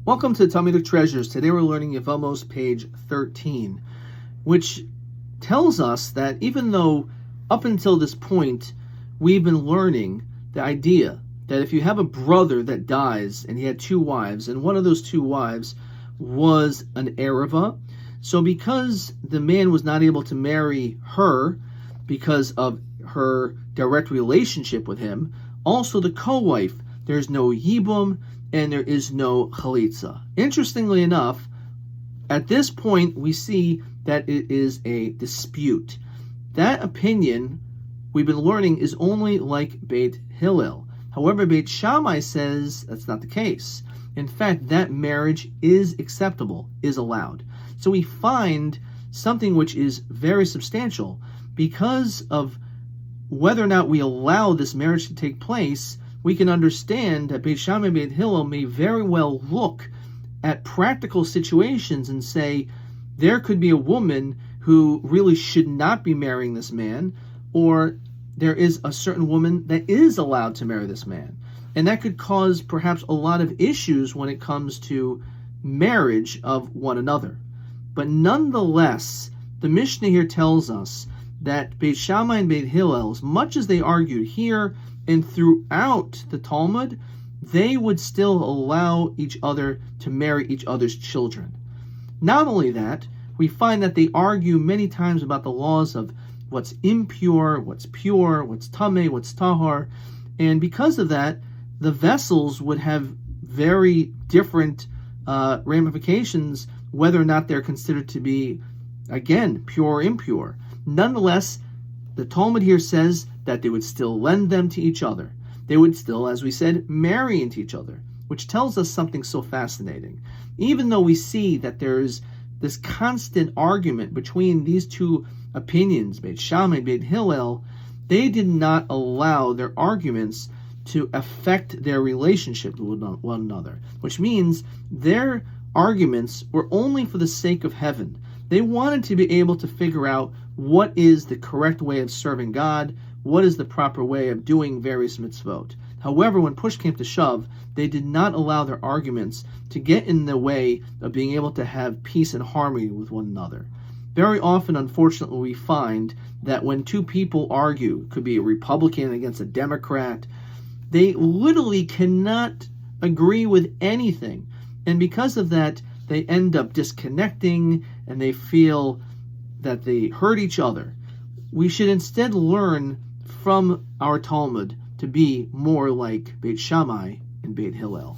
Welcome to Talmudic Treasures. Today we're learning Yevamot, page 13, which tells us that even though up until this point we've been learning the idea that if you have a brother that dies and he had two wives, and one of those two wives was an Ereva, so because the man was not able to marry her because of her direct relationship with him, also the co-wife, there's no Yibum, and there is no chalitza. Interestingly enough, at this point, we see that it is a dispute. That opinion, we've been learning, is only like Beit Hillel. However, Beit Shammai says that's not the case. In fact, that marriage is acceptable, is allowed. So we find something which is very substantial. Because of whether or not we allow this marriage to take place, we can understand that Beit Shammai and Beit Hillel may very well look at practical situations and say, there could be a woman who really should not be marrying this man, or there is a certain woman that is allowed to marry this man. And that could cause perhaps a lot of issues when it comes to marriage of one another. But nonetheless, the Mishnah here tells us that Beit Shammai and Beit Hillel, as much as they argued here and throughout the Talmud, they would still allow each other to marry each other's children. Not only that, we find that they argue many times about the laws of what's impure, what's pure, what's tameh, what's tahar, and because of that, the vessels would have very different ramifications, whether or not they're considered to be, again, pure or impure. Nonetheless, the Talmud here says that they would still lend them to each other. They would still, as we said, marry into each other, which tells us something so fascinating. Even though we see that there's this constant argument between these two opinions, Beit Shammai and Beit Hillel, they did not allow their arguments to affect their relationship with one another, which means their arguments were only for the sake of heaven. They wanted to be able to figure out what is the correct way of serving God, what is the proper way of doing various mitzvot. However, when push came to shove, they did not allow their arguments to get in the way of being able to have peace and harmony with one another. Very often, unfortunately, we find that when two people argue, it could be a Republican against a Democrat, they literally cannot agree with anything. And because of that, they end up disconnecting and they feel that they hurt each other. We should instead learn from our Talmud to be more like Beit Shammai and Beit Hillel.